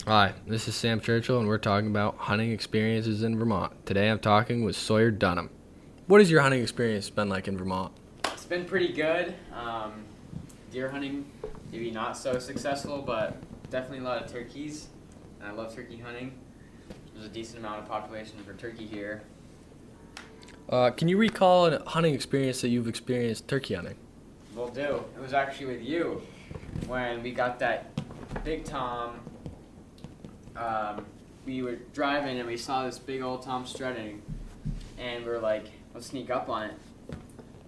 Hi, this is Sam Churchill, and we're talking about hunting experiences in Vermont. Today I'm talking with Sawyer Dunham. What has your hunting experience been like in Vermont? It's been pretty good. Deer hunting, maybe not so successful, but definitely a lot of turkeys. And I love turkey hunting. There's a decent amount of population for turkey here. Can you recall a hunting experience that you've experienced turkey hunting? Will do. It was actually with you when we got that big tom. We were driving and we saw this big old tom strutting, and we were like, let's sneak up on it.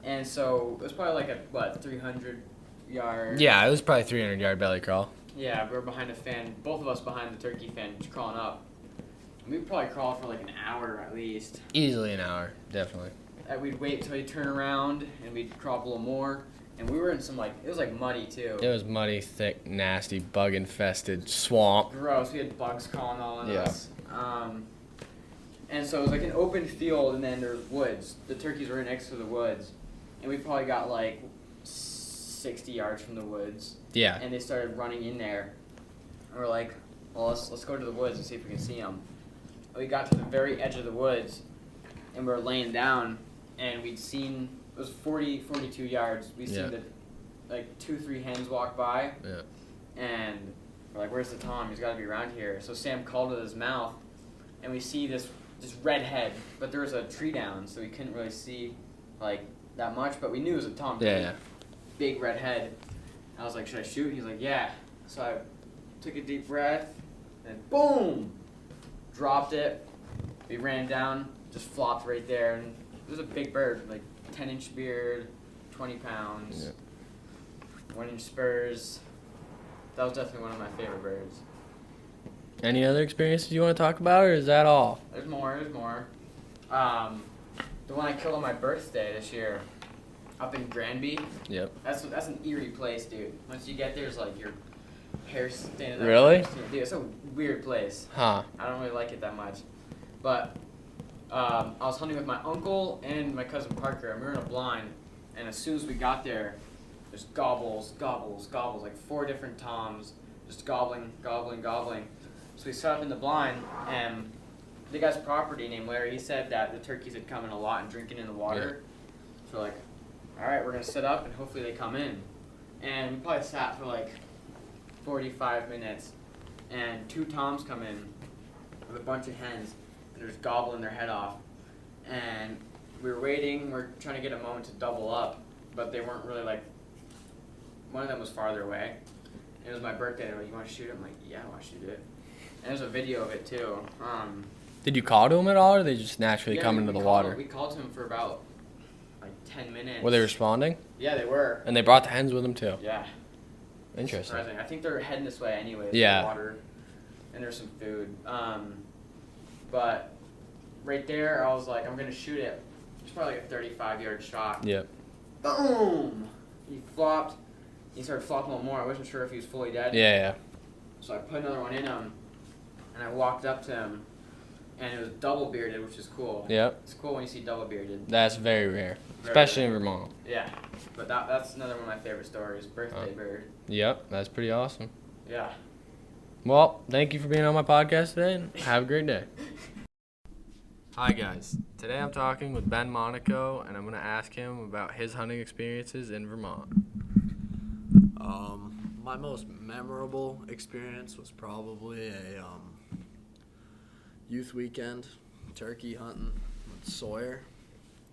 And so it was probably like a 300 yard. Yeah, it was probably 300-yard belly crawl. Yeah, we were behind a fan, both of us behind the turkey fan, just crawling up. And we'd probably crawl for like an hour at least. Easily an hour, definitely. We'd wait until he'd turn around, and we'd crawl up a little more. And we were in some it was like muddy too. It was muddy, thick, nasty, bug-infested swamp. Gross. We had bugs crawling all on Yeah. us. And so it was like an open field, and then there's woods. The turkeys were right next to the woods. And we probably got like 60 yards from the woods. Yeah. And they started running in there. And we're like, well, let's go to the woods and see if we can see them. We got to the very edge of the woods, and we were laying down, and we'd seen, it was 42 yards. We'd Yeah. seen like 2-3 hens walk by. Yeah. And we're like, where's the tom? He's got to be around here. So Sam called with his mouth, and we see this red head, but there was a tree down, so we couldn't really see like that much, but we knew it was a tom. Yeah. Big red head. I was like, should I shoot? He's like, yeah. So I took a deep breath, and boom, dropped it. We ran down, just flopped right there, and it was a big bird, like 10-inch beard, 20 pounds, 1-inch spurs. That was definitely one of my favorite birds. Any other experiences you want to talk about, or is that all? There's more. The one I killed on my birthday this year, up in Granby. Yep. That's an eerie place, dude. Once you get there, it's like your hair standing up. Really? Dude, it's a weird place. Huh. I don't really like it that much. But I was hunting with my uncle and my cousin Parker, and we were in a blind. And as soon as we got there, just gobbles, like 4 different toms, just gobbling. So we set up in the blind, and the guy's property named Larry, he said that the turkeys had come in a lot and drinking in the water. Yeah. So we're like, all right, we're going to set up, and hopefully they come in. And we probably sat for like 45 minutes, and 2 toms come in with a bunch of hens, and they're just gobbling their head off. And we were waiting, we're trying to get a moment to double up, but they weren't really like, one of them was farther away. It was my birthday, they were like, you want to shoot it? I'm like, yeah, I want to shoot it. And there's a video of it too. Did you call to them at all, or they just naturally come into the water? We called to him for about like 10 minutes. Were they responding? Yeah, they were. And they brought the hens with them too? Yeah. Interesting. Surprising. I think they're heading this way anyways. Yeah. Water, and there's some food. But right there, I was like, I'm gonna shoot it. It's probably like a 35-yard shot. Yep. Boom! He flopped. He started flopping a little more. I wasn't sure if he was fully dead. Yeah. So I put another one in him, and I walked up to him, and it was double bearded, which is cool. Yep. It's cool when you see double bearded. That's very rare, especially in Vermont. Yeah, but that's another one of my favorite stories. Birthday bird. Yep, that's pretty awesome. Yeah. Well, thank you for being on my podcast today, and have a great day. Hi guys, today I'm talking with Ben Monaco, and I'm going to ask him about his hunting experiences in Vermont. My most memorable experience was probably a youth weekend turkey hunting with Sawyer.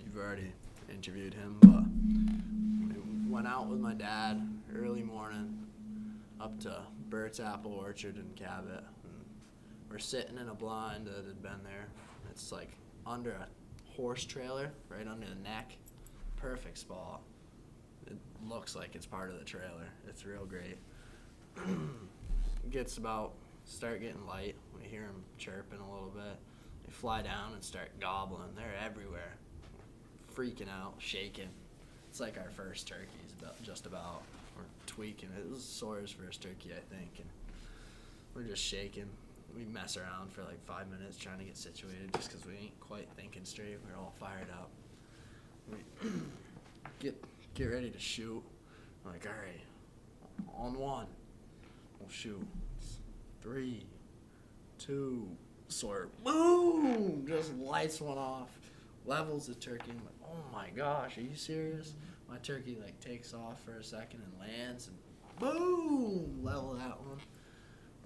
You've already interviewed him, but I went out with my dad early morning up to Bert's Apple Orchard in Cabot. And we're sitting in a blind that had been there. It's like under a horse trailer, right under the neck. Perfect spot. It looks like it's part of the trailer. It's real great. Start getting light. We hear them chirping a little bit. They fly down and start gobbling. They're everywhere. Freaking out, shaking. It's like our first turkeys, just about. We're tweaking it. It was Sawyer's first turkey, I think. And we're just shaking. We mess around for like 5 minutes trying to get situated just because we ain't quite thinking straight. We're all fired up. We get ready to shoot. I'm like, all right, on 1, we'll shoot. 3, 2. Sawyer, boom, just lights one off, levels the turkey. I'm like, oh my gosh, are you serious? My turkey like takes off for a second and lands, and boom, level that one.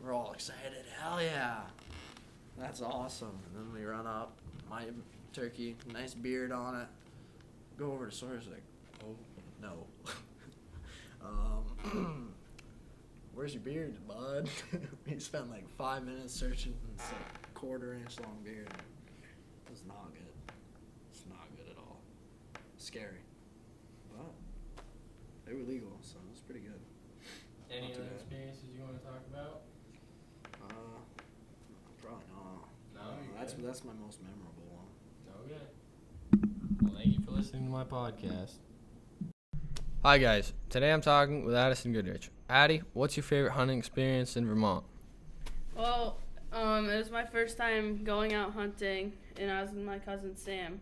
We're all excited. Hell yeah, that's awesome. And then we run up, my turkey, nice beard on it. Go over to Sawyer's like, oh no. Where's your beard, bud? We spent like 5 minutes searching for this like quarter-inch long beard. It was not good. It's not good at all. Scary. But they were legal, so it was pretty good. Any Not too other bad. experiences you want to talk about? Probably not. No, you're That's good. my most memorable one. Okay. Well, thank you for listening to my podcast. Hi, guys. Today I'm talking with Addison Goodrich. Addie, what's your favorite hunting experience in Vermont? Well, it was my first time going out hunting, and I was with my cousin Sam.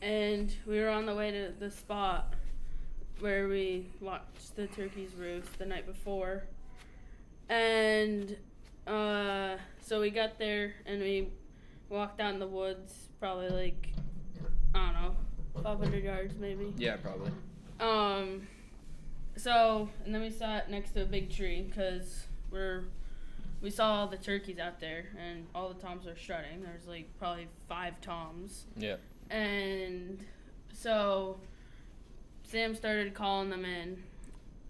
And we were on the way to the spot where we watched the turkeys roost the night before. And so we got there, and we walked down the woods, probably like, I don't know, 500 yards maybe. Yeah, probably. And then we sat next to a big tree because we saw all the turkeys out there and all the toms were strutting. There's like probably 5 toms. Yeah. And so Sam started calling them in,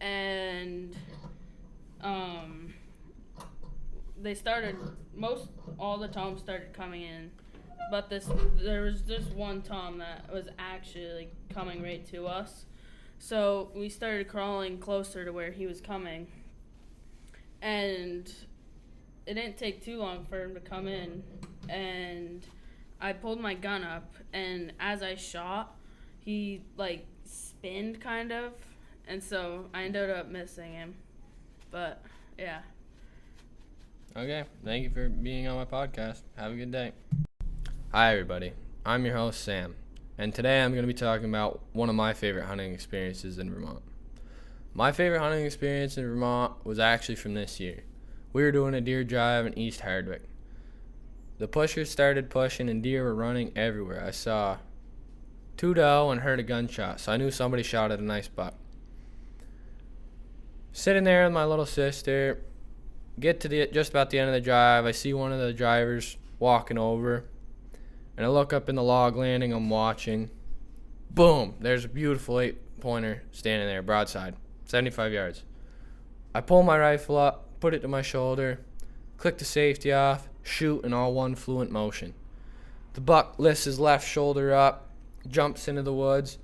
and all the toms started coming in, but there was this one tom that was actually like coming right to us. So we started crawling closer to where he was coming, and it didn't take too long for him to come in, and I pulled my gun up, and as I shot, he like spinned kind of, and so I ended up missing him. But yeah. Okay. Thank you for being on my podcast. Have a good day. Hi, everybody. I'm your host, Sam. And today I'm going to be talking about one of my favorite hunting experiences in Vermont. My favorite hunting experience in Vermont was actually from this year. We were doing a deer drive in East Hardwick. The pushers started pushing and deer were running everywhere. I saw 2 doe and heard a gunshot, so I knew somebody shot at a nice buck. Sitting there with my little sister, get to just about the end of the drive, I see one of the drivers walking over. And I look up in the log landing, I'm watching. Boom! There's a beautiful 8-pointer standing there, broadside, 75 yards. I pull my rifle up, put it to my shoulder, click the safety off, shoot in all one fluent motion. The buck lifts his left shoulder up, jumps into the woods.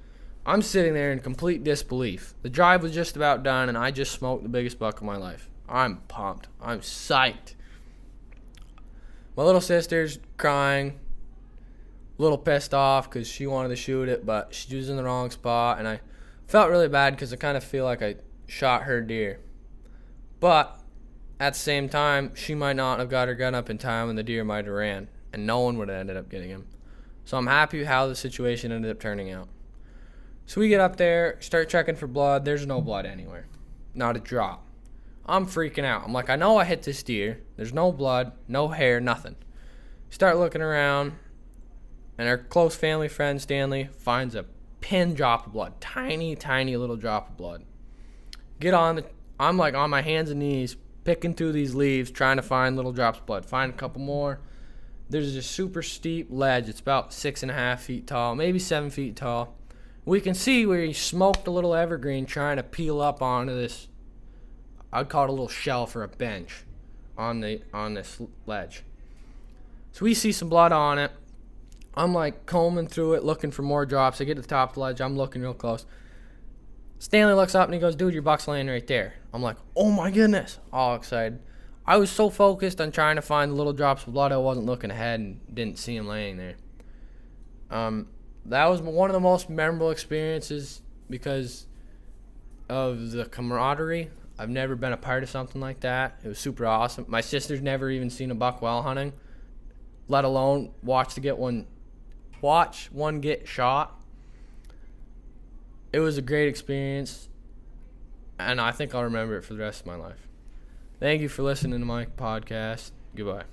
I'm sitting there in complete disbelief. The drive was just about done, and I just smoked the biggest buck of my life. I'm pumped. I'm psyched. My little sister's crying. A little pissed off because she wanted to shoot it, but she was in the wrong spot, and I felt really bad because I kind of feel like I shot her deer. But at the same time, she might not have got her gun up in time, and the deer might have ran, and no one would have ended up getting him. So I'm happy how the situation ended up turning out. So we get up there, start checking for blood. There's no blood anywhere, not a drop. I'm freaking out. I'm like, I know I hit this deer. There's no blood, no hair, nothing. Start looking around. And our close family friend, Stanley, finds a pin drop of blood. Tiny, tiny little drop of blood. I'm like on my hands and knees, picking through these leaves, trying to find little drops of blood. Find a couple more. There's this super steep ledge. It's about 6.5 feet tall, maybe 7 feet tall. We can see where he smoked a little evergreen trying to peel up onto this, I'd call it a little shelf or a bench on this ledge. So we see some blood on it. I'm like combing through it, looking for more drops. I get to the top of the ledge. I'm looking real close. Stanley looks up and he goes, dude, your buck's laying right there. I'm like, oh my goodness. All excited. I was so focused on trying to find the little drops of blood, I wasn't looking ahead and didn't see him laying there. That was one of the most memorable experiences because of the camaraderie. I've never been a part of something like that. It was super awesome. My sister's never even seen a buck while hunting, let alone watch one get shot. It was a great experience, and I think I'll remember it for the rest of my life. Thank you for listening to my podcast. Goodbye.